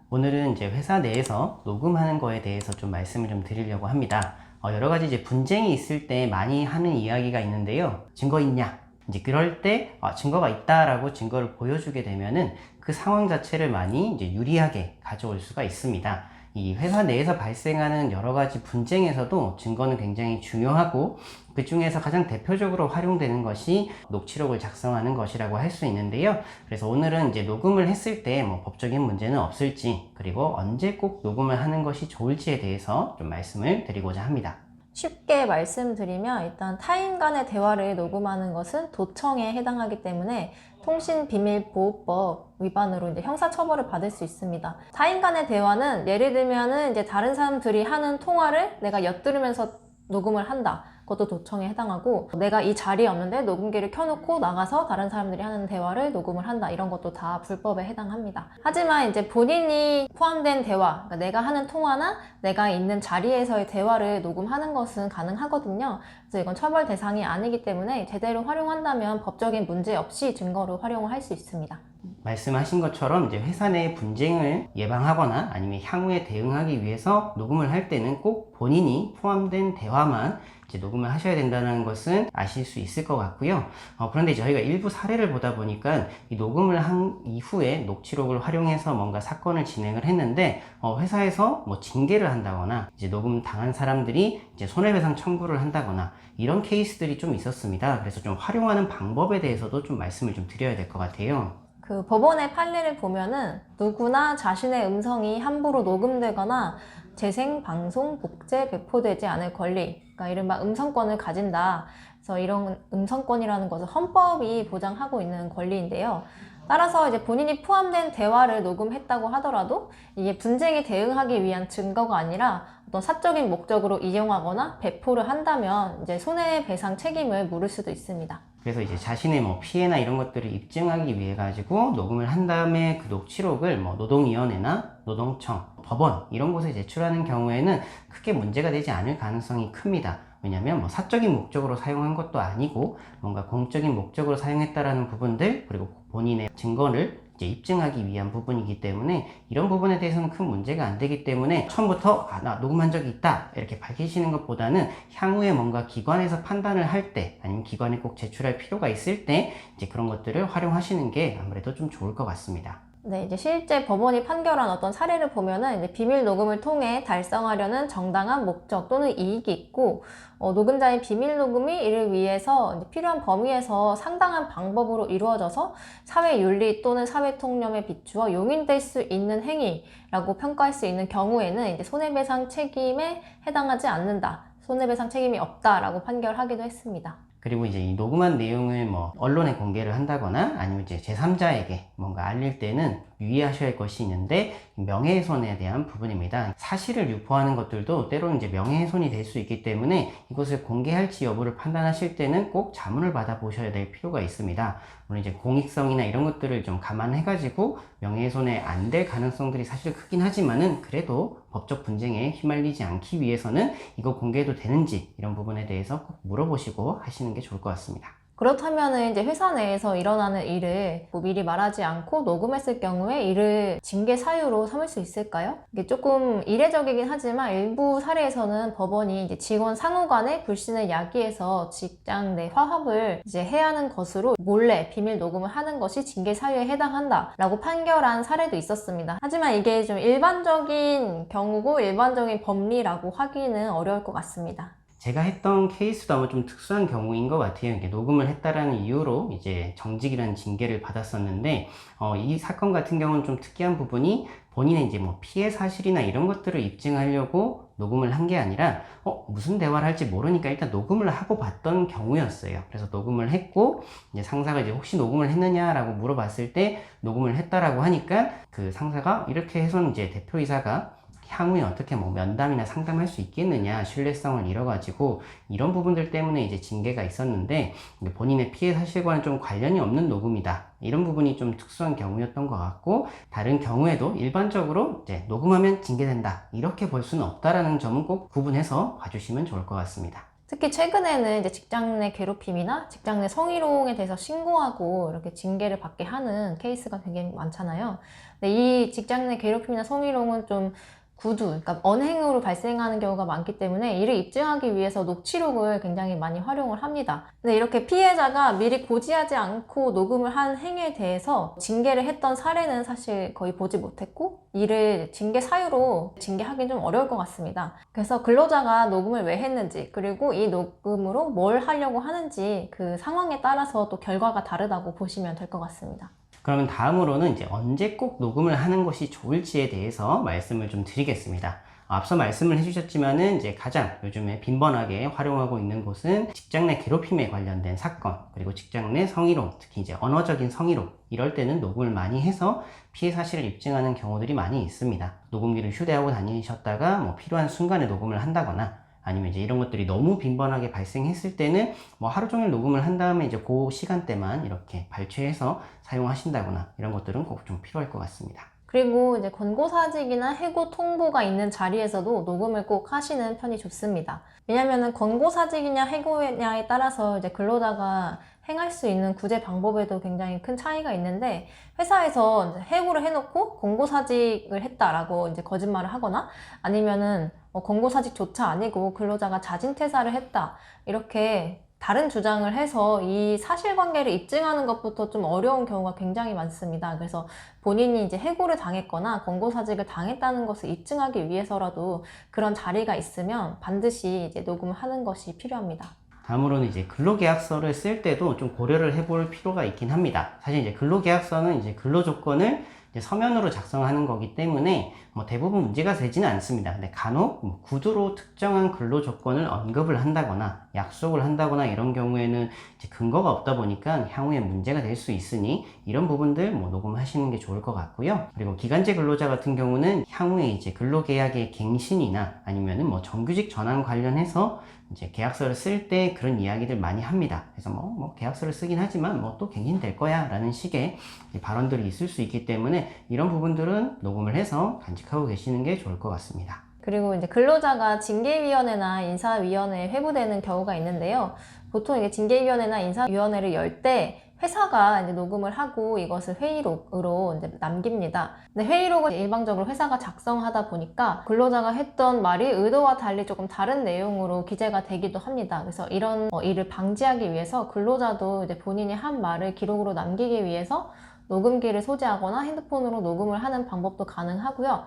오늘은 이제 회사 내에서 녹음하는 거에 대해서 좀 말씀을 좀 드리려고 합니다. 여러 가지 이제 분쟁이 있을 때 많이 하는 이야기가 있는데요. 증거 있냐? 이제 그럴 때 증거가 있다라고 증거를 보여주게 되면은 그 상황 자체를 많이 이제 유리하게 가져올 수가 있습니다. 이 회사 내에서 발생하는 여러 가지 분쟁에서도 증거는 굉장히 중요하고, 그 중에서 가장 대표적으로 활용되는 것이 녹취록을 작성하는 것이라고 할 수 있는데요. 그래서 오늘은 이제 녹음을 했을 때 뭐 법적인 문제는 없을지, 그리고 언제 꼭 녹음을 하는 것이 좋을지에 대해서 좀 말씀을 드리고자 합니다. 쉽게 말씀드리면 일단 타인 간의 대화를 녹음하는 것은 도청에 해당하기 때문에 통신비밀보호법 위반으로 이제 형사처벌을 받을 수 있습니다. 타인 간의 대화는 예를 들면은 이제 다른 사람들이 하는 통화를 내가 엿들으면서 녹음을 한다. 그것도 도청에 해당하고, 내가 이 자리에 없는데 녹음기를 켜놓고 나가서 다른 사람들이 하는 대화를 녹음을 한다. 이런 것도 다 불법에 해당합니다. 하지만 이제 본인이 포함된 대화, 그러니까 내가 하는 통화나 내가 있는 자리에서의 대화를 녹음하는 것은 가능하거든요. 그래서 이건 처벌 대상이 아니기 때문에 제대로 활용한다면 법적인 문제 없이 증거로 활용을 할 수 있습니다. 말씀하신 것처럼 이제 회사 내 분쟁을 예방하거나 아니면 향후에 대응하기 위해서 녹음을 할 때는 꼭 본인이 포함된 대화만 이제 녹음을 하셔야 된다는 것은 아실 수 있을 것 같고요. 그런데 저희가 일부 사례를 보다 보니까 이 녹음을 한 이후에 녹취록을 활용해서 뭔가 사건을 진행을 했는데 회사에서 뭐 징계를 한다거나 이제 녹음 당한 사람들이 이제 손해배상 청구를 한다거나 이런 케이스들이 좀 있었습니다. 그래서 좀 활용하는 방법에 대해서도 좀 말씀을 좀 드려야 될 것 같아요. 그 법원의 판례를 보면은 누구나 자신의 음성이 함부로 녹음되거나 재생, 방송, 복제, 배포되지 않을 권리, 그러니까 이른바 음성권을 가진다. 그래서 이런 음성권이라는 것은 헌법이 보장하고 있는 권리인데요. 따라서 이제 본인이 포함된 대화를 녹음했다고 하더라도 이게 분쟁에 대응하기 위한 증거가 아니라 어떤 사적인 목적으로 이용하거나 배포를 한다면 이제 손해배상 책임을 물을 수도 있습니다. 그래서 이제 자신의 뭐 피해나 이런 것들을 입증하기 위해 가지고 녹음을 한 다음에 그 녹취록을 뭐 노동위원회나 노동청, 법원 이런 곳에 제출하는 경우에는 크게 문제가 되지 않을 가능성이 큽니다. 왜냐하면 뭐 사적인 목적으로 사용한 것도 아니고 뭔가 공적인 목적으로 사용했다라는 부분들, 그리고 본인의 증거를 이제 입증하기 위한 부분이기 때문에 이런 부분에 대해서는 큰 문제가 안 되기 때문에 처음부터 나 녹음한 적이 있다 이렇게 밝히시는 것보다는 향후에 뭔가 기관에서 판단을 할 때, 아니면 기관에 꼭 제출할 필요가 있을 때 이제 그런 것들을 활용하시는 게 아무래도 좀 좋을 것 같습니다. 네, 이제 실제 법원이 판결한 어떤 사례를 보면은 이제 비밀 녹음을 통해 달성하려는 정당한 목적 또는 이익이 있고, 녹음자의 비밀 녹음이 이를 위해서 이제 필요한 범위에서 상당한 방법으로 이루어져서 사회 윤리 또는 사회 통념에 비추어 용인될 수 있는 행위라고 평가할 수 있는 경우에는 이제 손해배상 책임에 해당하지 않는다. 손해배상 책임이 없다라고 판결하기도 했습니다. 그리고 이제 이 녹음한 내용을 뭐 언론에 공개를 한다거나 아니면 이제 제3자에게 뭔가 알릴 때는 유의하셔야 할 것이 있는데, 명예훼손에 대한 부분입니다. 사실을 유포하는 것들도 때로는 이제 명예훼손이 될 수 있기 때문에 이것을 공개할지 여부를 판단하실 때는 꼭 자문을 받아 보셔야 될 필요가 있습니다. 물론 이제 공익성이나 이런 것들을 좀 감안해 가지고 명예훼손에 안 될 가능성들이 사실 크긴 하지만은, 그래도 법적 분쟁에 휘말리지 않기 위해서는 이거 공개해도 되는지 이런 부분에 대해서 꼭 물어보시고 하시는 게 좋을 것 같습니다. 그렇다면 이제 회사 내에서 일어나는 일을 미리 말하지 않고 녹음했을 경우에 이를 징계 사유로 삼을 수 있을까요? 이게 조금 이례적이긴 하지만 일부 사례에서는 법원이 이제 직원 상호 간의 불신을 야기해서 직장 내 화합을 이제 해야 하는 것으로 몰래 비밀 녹음을 하는 것이 징계 사유에 해당한다라고 판결한 사례도 있었습니다. 하지만 이게 좀 일반적인 경우고 일반적인 법리라고 하기는 어려울 것 같습니다. 제가 했던 케이스도 아마 좀 특수한 경우인 것 같아요. 이게 녹음을 했다라는 이유로 이제 정직이라는 징계를 받았었는데, 이 사건 같은 경우는 좀 특이한 부분이 본인의 이제 뭐 피해 사실이나 이런 것들을 입증하려고 녹음을 한 게 아니라, 무슨 대화를 할지 모르니까 일단 녹음을 하고 봤던 경우였어요. 그래서 녹음을 했고, 이제 상사가 이제 혹시 녹음을 했느냐라고 물어봤을 때 녹음을 했다라고 하니까 그 상사가 이렇게 해서는 이제 대표이사가 향후에 어떻게 뭐 면담이나 상담할 수 있겠느냐, 신뢰성을 잃어가지고 이런 부분들 때문에 이제 징계가 있었는데, 본인의 피해 사실과는 좀 관련이 없는 녹음이다, 이런 부분이 좀 특수한 경우였던 것 같고, 다른 경우에도 일반적으로 이제 녹음하면 징계된다 이렇게 볼 수는 없다라는 점은 꼭 구분해서 봐주시면 좋을 것 같습니다. 특히 최근에는 이제 직장 내 괴롭힘이나 직장 내 성희롱에 대해서 신고하고 이렇게 징계를 받게 하는 케이스가 굉장히 많잖아요. 근데 이 직장 내 괴롭힘이나 성희롱은 좀 구두, 그러니까 언행으로 발생하는 경우가 많기 때문에 이를 입증하기 위해서 녹취록을 굉장히 많이 활용을 합니다. 근데 이렇게 피해자가 미리 고지하지 않고 녹음을 한 행위에 대해서 징계를 했던 사례는 사실 거의 보지 못했고, 이를 징계 사유로 징계하기는 좀 어려울 것 같습니다. 그래서 근로자가 녹음을 왜 했는지, 그리고 이 녹음으로 뭘 하려고 하는지 그 상황에 따라서 또 결과가 다르다고 보시면 될 것 같습니다. 그러면 다음으로는 이제 언제 꼭 녹음을 하는 것이 좋을지에 대해서 말씀을 좀 드리겠습니다. 앞서 말씀을 해주셨지만은 이제 가장 요즘에 빈번하게 활용하고 있는 곳은 직장 내 괴롭힘에 관련된 사건, 그리고 직장 내 성희롱, 특히 이제 언어적인 성희롱, 이럴 때는 녹음을 많이 해서 피해 사실을 입증하는 경우들이 많이 있습니다. 녹음기를 휴대하고 다니셨다가 뭐 필요한 순간에 녹음을 한다거나, 아니면 이제 이런 것들이 너무 빈번하게 발생했을 때는 뭐 하루 종일 녹음을 한 다음에 이제 그 시간대만 이렇게 발췌해서 사용하신다거나, 이런 것들은 꼭 좀 필요할 것 같습니다. 그리고 이제 권고사직이나 해고 통보가 있는 자리에서도 녹음을 꼭 하시는 편이 좋습니다. 왜냐면은 권고사직이냐 해고냐에 따라서 이제 근로자가 행할 수 있는 구제 방법에도 굉장히 큰 차이가 있는데, 회사에서 이제 해고를 해놓고 권고사직을 했다라고 이제 거짓말을 하거나, 아니면은 권고사직조차 아니고 근로자가 자진퇴사를 했다, 이렇게 다른 주장을 해서 이 사실관계를 입증하는 것부터 좀 어려운 경우가 굉장히 많습니다. 그래서 본인이 이제 해고를 당했거나 권고사직을 당했다는 것을 입증하기 위해서라도 그런 자리가 있으면 반드시 이제 녹음을 하는 것이 필요합니다. 다음으로는 이제 근로계약서를 쓸 때도 좀 고려를 해볼 필요가 있긴 합니다. 사실 이제 근로계약서는 이제 근로조건을 이제 서면으로 작성하는 거기 때문에 뭐 대부분 문제가 되지는 않습니다. 근데 간혹 뭐 구두로 특정한 근로조건을 언급을 한다거나 약속을 한다거나 이런 경우에는 이제 근거가 없다 보니까 향후에 문제가 될 수 있으니 이런 부분들 뭐 녹음하시는 게 좋을 것 같고요. 그리고 기간제 근로자 같은 경우는 향후에 이제 근로계약의 갱신이나 아니면은 뭐 정규직 전환 관련해서 이제 계약서를 쓸 때 그런 이야기들 많이 합니다. 그래서 뭐 계약서를 쓰긴 하지만 뭐 또 갱신될 거야 라는 식의 발언들이 있을 수 있기 때문에 이런 부분들은 녹음을 해서 간직하고 계시는 게 좋을 것 같습니다. 그리고 이제 근로자가 징계위원회나 인사위원회에 회부되는 경우가 있는데요. 보통 이게 징계위원회나 인사위원회를 열 때 회사가 이제 녹음을 하고 이것을 회의록으로 이제 남깁니다. 근데 회의록은 일방적으로 회사가 작성하다 보니까 근로자가 했던 말이 의도와 달리 조금 다른 내용으로 기재가 되기도 합니다. 그래서 이런 일을 방지하기 위해서 근로자도 이제 본인이 한 말을 기록으로 남기기 위해서 녹음기를 소지하거나 핸드폰으로 녹음을 하는 방법도 가능하고요.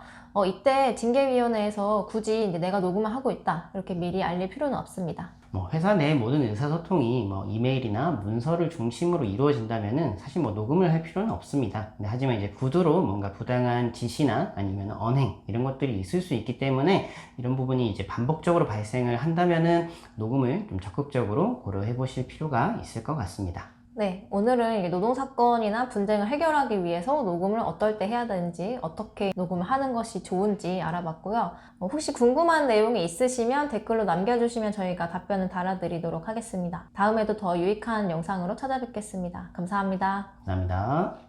이때 징계위원회에서 굳이 이제 내가 녹음을 하고 있다, 이렇게 미리 알릴 필요는 없습니다. 뭐 회사 내 모든 의사소통이 뭐 이메일이나 문서를 중심으로 이루어진다면은 사실 뭐 녹음을 할 필요는 없습니다. 근데 하지만 이제 구두로 뭔가 부당한 지시나 아니면 언행 이런 것들이 있을 수 있기 때문에 이런 부분이 이제 반복적으로 발생을 한다면은 녹음을 좀 적극적으로 고려해 보실 필요가 있을 것 같습니다. 네, 오늘은 노동사건이나 분쟁을 해결하기 위해서 녹음을 어떨 때 해야 되는지, 어떻게 녹음을 하는 것이 좋은지 알아봤고요. 혹시 궁금한 내용이 있으시면 댓글로 남겨주시면 저희가 답변을 달아드리도록 하겠습니다. 다음에도 더 유익한 영상으로 찾아뵙겠습니다. 감사합니다. 감사합니다.